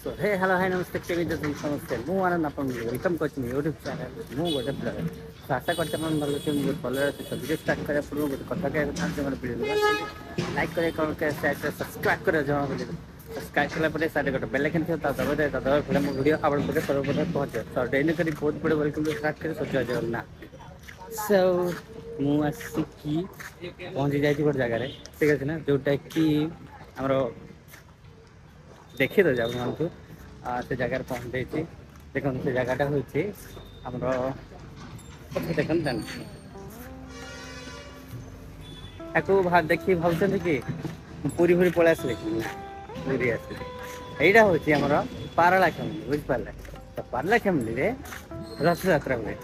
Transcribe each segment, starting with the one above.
So, hey, hello, hi, namaste, କେମିତି ଅଛନ୍ତି ସମସ୍ତେ? ମୁଁ ଆନନ୍ଦ ଆପଣଙ୍କୁ ୱେଲକମ୍ କରୁଛି ୟୁଟ୍ୟୁବ୍ ଚ୍ୟାନେଲ୍। ମୁଁ ଗୋଟେ ବ୍ଲଗର। ତ ଆଶା କରୁଛି ଆପଣ ଭଲ ଅଛି। ମୁଁ ବହୁତ ଭଲରେ ଅଛି। ତ ଭିଡ଼ିଓ ଷ୍ଟାର୍ଟ କରିବା ପୂର୍ବରୁ ଗୋଟେ କଥା କହିବାକୁ ଚାହୁଁଛି, ମୋର ଭିଡ଼ିଓ ଲାଇକ୍ କରିବା, କମେଣ୍ଟ କରିବା, ସେୟାର କରିବା, ସବସ୍କ୍ରାଇବ୍ କରିବା ଜମା ଭୁଲିବେନି। ସବସ୍କ୍ରାଇବ୍ କଲା ପରେ ସାଇଡ଼୍ରେ ଗୋଟେ ବେଲ୍ ଆଇକନ୍ ଥିବ, ତା ଦବାଇଦେବେ, ତା ଦବାଇ ପରେ ମୋ ଭିଡ଼ିଓ ଆପଣଙ୍କ ପାଖରେ ସର୍ବପ୍ରଥମେ ପହଞ୍ଚିବ। ତ ଡେରି କରି ବହୁତ ବଡ଼ ୱେଲକମ୍ ଷ୍ଟାର୍ଟ କରି ସଜା ଜଗନ୍ନାଥ। So ମୁଁ ଆସିକି ପହଞ୍ଚି ଯାଇଛି ଗୋଟେ ଜାଗାରେ, ଠିକ୍ ଅଛି ନା, ଯେଉଁଟାକି ଆମର देखी दे आपको से जगार पहुँच जाइए। देखो से जगटा हूँ आमर देख बाहर देखिए भावुं कि पूरी पूरी पलि आस पूरी आस यहीटा हूँ आमर पारलाखेमुंडी बुझिपारे। तो पारलाखेमुंडी रथ यात्रा हुए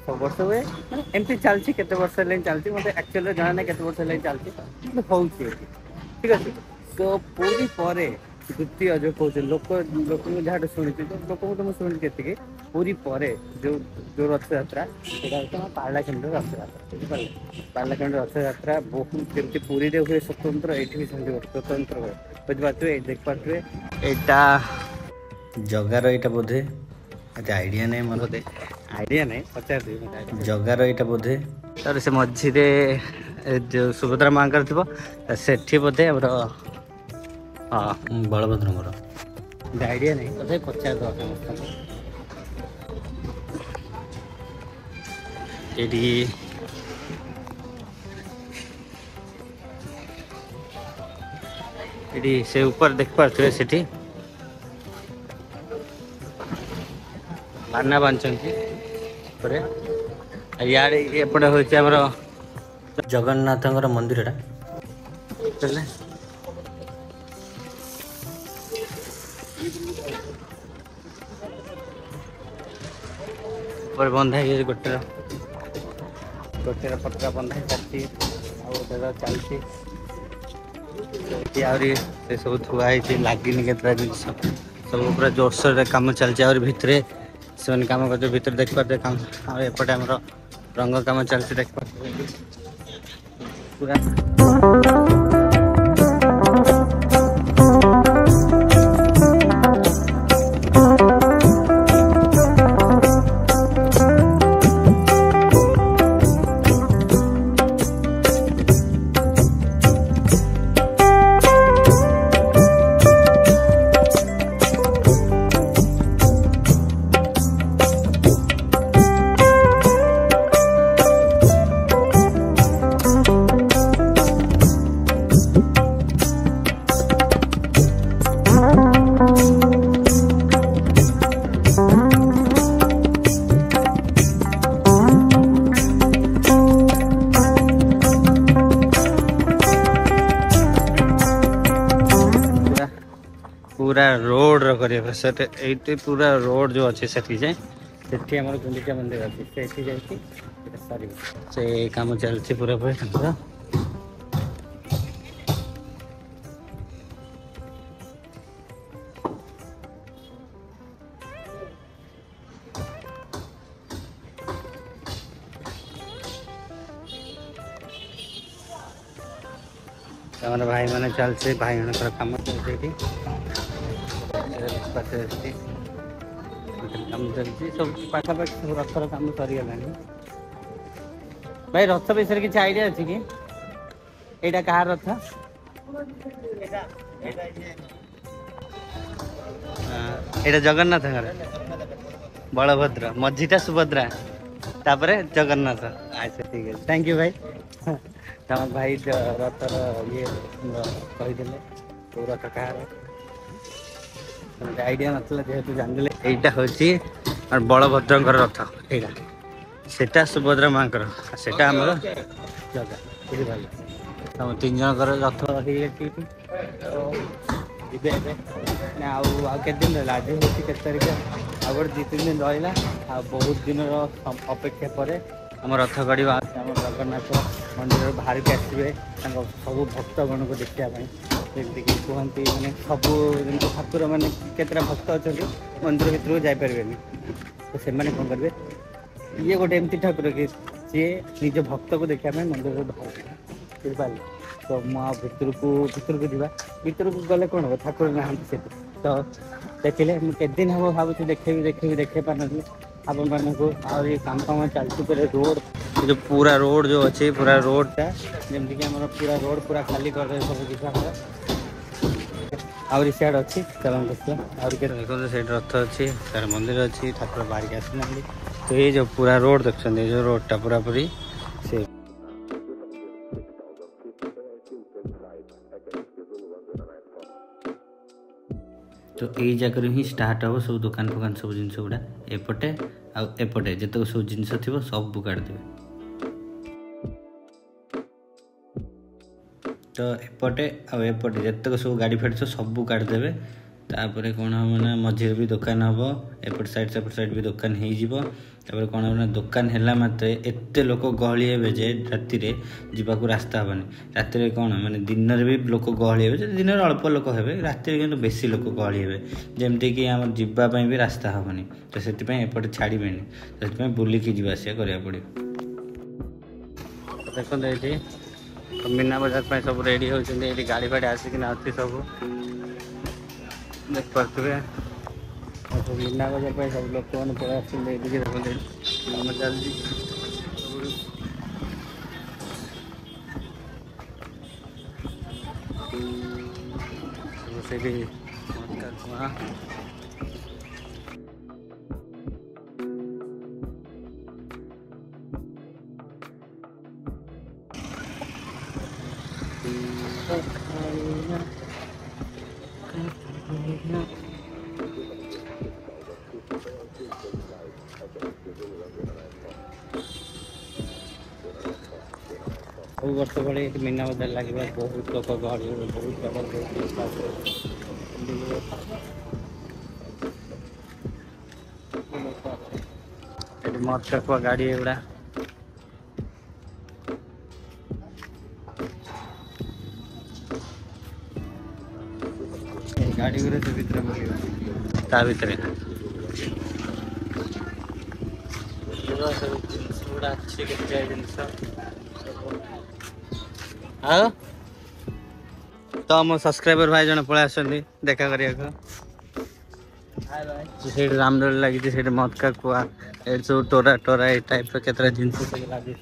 सब वर्ष हुए मैंने एमती चलती केते वर्ष चलती मत एक्चुअली जाना ना केते वर्ष चलती हूँ ठीक अच्छे। सो पूरी पर द्वितीय जो कहे लोक लोक जहाँ शुणी लोक मुझे शुणी जी पूरी पर जो जो रथ यात्रा यहाँ पारलाखेमुंडी रथ यात्रा बुझिपारे। पारलाखेमुंडी रथ यात्रा बहुत जमी पूरी हुए स्वतंत्र ये भी स्वतंत्र हुए बुझिपारे देख पारे यहाँ जगार यहाँ बोधे मत आईडिया नहीं मोर बोधे आईडिया नहीं पचार जगार यहाँ बोधे तर से मझे जो सुभद्रा माँ थी से बोधे हाँ बलभद्र आईडिया नहीं बोधे पचार ये से ऊपर देख पारे से बाना बांधते इे एपटे हूँ आमर जगन्नाथ मंदिर ऊपर बंधा गोटे गोटे पटका बंधा चलती चलती से सब थुआई लगे केतटा जिस सब पूरा जोरसोर कम चलती और भितर से कम करते भर देख पाते कम एपटे आम रंग कम चलती देख पाते पूरा पूरा रोड रहा ये पूरा रोड जो अच्छे से जाए से आम गुंडीचा मंदिर अच्छे से जाए से कम चलती पूरा पूरा हमारे भाई मैंने चलते भाई कम चलती कम चलती सब पाखापाखि सब रथर कम सरीगला भाई रथ विषय किसी आइडिया अच्छी कि यहाँ कह रथ यहाँ जगन्नाथ बलभद्र मझीटा सुभद्रा तापर जगन्नाथ। अच्छा ठीक है थैंक यू भाई। तम भाई रथर ये कहीदे कौ रथ कह आइडिया नाला जेहेतु जान यहाँ हूँ बलभद्र रथ यहाँ सेटा सुभद्रा माँ सेटा आम जगह बुझिपारे तुम तीन जनकर रथ आते दिन रहा आज हूँ के तारीख आ गए 2-3 दिन रहा आ बहुत दिन अपेक्षा पर आम रथ गाड़ी आम जगन्नाथ मंदिर बाहर के आसवे सब भक्तगण को देखापी जमीक कहती मैंने सब ठाकुर मैंने केतटा भक्त अच्छा मंदिर भितर को जापरें तो से कौन करेंगे ये गोटे एमती ठाकुर कि सी निज भक्त को देखापी मंदिर बाहर बुझिपारे तो भितर को जीवा भितर को गले कौन हम ठाकुर ना तो देखिले मुझे दिन हम भावुँ देखे पार नी आपण मानक आ काम काम चलती रोड जो पूरा रोड जो अच्छे पूरा रोडटा जमीक आम पूरा रोड पूरा खाली कर सब किसी आउरी सियाड अच्छी चल देखो से रथ अच्छी तार मंदिर अच्छी ठाकुर बाहर आसना तो ये जो पूरा रोड देखते जो रोडटा पूरा पूरी से तो यही जगह ही स्टार्ट हम सब दुकान फुकान सब जिन गुड़ा एपटे आएपटे जितक सब जिनस थी सब काटिदेवे तो एपटे आएपटे जितक सब गाड़ी फाड़ी सब काटिदेवे तापर कौन हम ना मझे भी दुकान हम एपट साइड सेपट साइड भी दुकान हो कौन हम ना दुकान है मात्र एत लोक गहली हे जे राति जावाक रास्ता हेनी राति कौन माने दिन भी लोक गहली हे दिन अल्प लोक हे राति कि बेसी लोक गहली हे जमती कि आम जावाई भी रास्ता हेनी तो से एपटे छाड़े तो से बुलिकी जावास करा पड़ो देखते ये मीना बजार सब रेडी होती गाड़ी फाड़ी आसिकिना अच्छी सब देख पारे मीना बजार सब लोक मैंने पड़े देखते चलती सब वर्ष भले मीना बजार लगे बहुत लोक गहली बहुत मत का गाड़ी गुड़ा गाड़ी गुड़ा से भीतर ता भीतर गुड़ा अच्छी जिनस तो आम सब्सक्राइबर भाई जन पलि आसती देखा करने रामदोली लगी मत का कुआ ये सब टोरा टोरा ये टाइप केतरा जिन लगे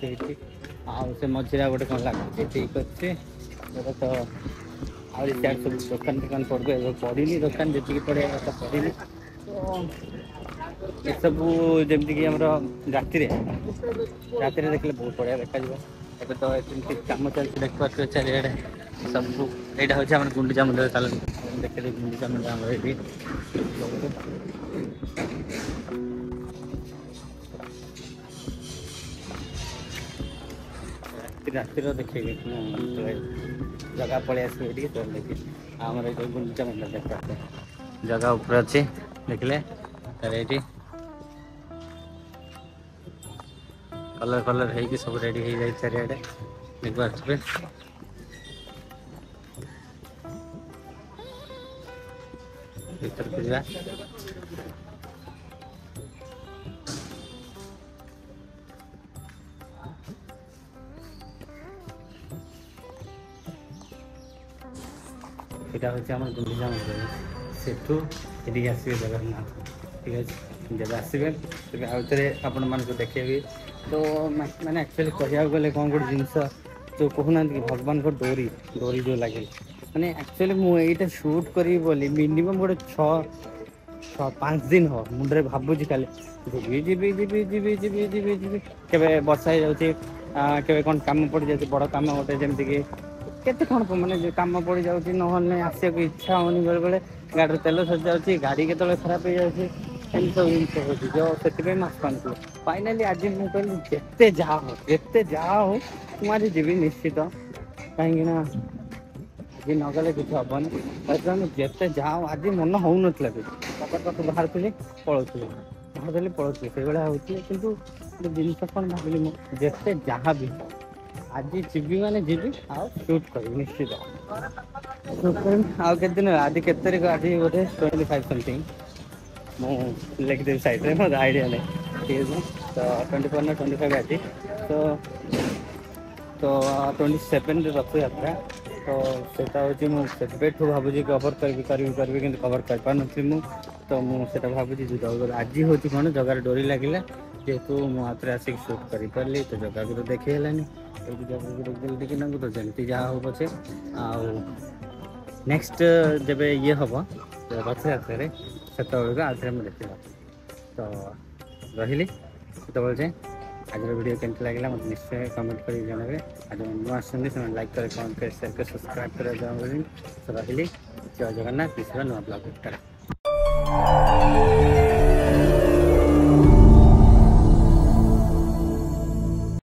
से मझे गोटे कौन लगे ठीक अच्छे तो आड़ सब दुकान दुकान पड़े पड़नी दुकान जी पड़े पड़नी तो ये सब जमीक राति देखले बहुत बढ़िया देखा ଏବେ ତ ଏମିତି କାମ ଚାଲିଛି ଦେଖିପାରୁଥିବେ ଚାରିଆଡ଼େ ସବୁ ଏଇଟା ହେଉଛି ଆମର ଗୁଣ୍ଡିଚା ମନ୍ଦିର ଚାଲ ଦେଖିଲେ ଗୁଣ୍ଡିଚା ମନ୍ଦିର ଆମର ଏଇଠି ରାତିର ଦେଖେଇବି ଜାଗା ପଳେଇ ଆସିବେ ଏଠିକି ତ ଦେଖି ଆମର ଏଇଠି ଗୁଣ୍ଡିଚା ମନ୍ଦିର ଦେଖିପାରୁଥିବେ ଜାଗା ଉପରେ ଅଛି ଦେଖିଲେ ତାର ଏଇଠି कलर कलर है सब रेडी हो जाए चारियाडे देखिए भीतर को जा यहाँ हूँ गुंडीचा मंदिर सेठू ये आसवे जगन्नाथ ठीक है जब आसवे तेज आउे आपण मान देखेबी तो मैंने एक्चुअली कहया गले कौन गोटे जिनस जो कहना कि भगवान को डोरी डोरी जो लगे मैंने एक्चुअली मुझे शूट करी बोली मिनिमम गोटे 6-5 दिन हो मुंडे भावुँ खाली जी जी जी जी जी जी जी के बर्षा हो जाए कौन कम पड़ जाए बड़ कम गोटे जमीक केते कौन माने कम पड़ जाऊँगी ना आसा इच्छा होनी बेले बेले गाड़ी तेल सरी जाऊँगी गाड़ी के खराब हो जाए सब जिन जो से मास फाइनाली आज मुझे कहली जिते जहाँ हो मुझे जी निश्चित कहीं आज नगले किसी हेनी जिते जहाँ आज मन हो नाला बाहर पलौली से भाया होती कि जिनस कौन भाविली जिते जहाँ भी आज जी मैंने जी शूट करी निश्चित आउ दिन आज के तारीख आज बोधे 25 समथिंग मुझे लिखदेवी साइड में मतलब आइडिया नहीं ठीक है तो 24 ना 25 आज तो तो 27 रथयात्रा तो सेटा हूँ मुझे भावुँ कवर करी कि कवर कर पार नी तो मुझे भावुँ आज हूँ कौन जगार डोरी लगे जेहेतु मो हाथ में आसिक सुट कर पारि तो जगह को तो देखीगलानी तो जमी जहाँ हो पचे नेक्स्ट जब ये हम रथयात्रा से आउे मुझे देखा तो रही से आज वीडियो केमती लगे मतलब निश्चय कमेंट कर जनइबे आज नुआ आसमें लाइक करें कमेंट कर शेयर कर सब्सक्राइब कर रही जय जगन्नाथ मिश्र नुआ ब्लॉग।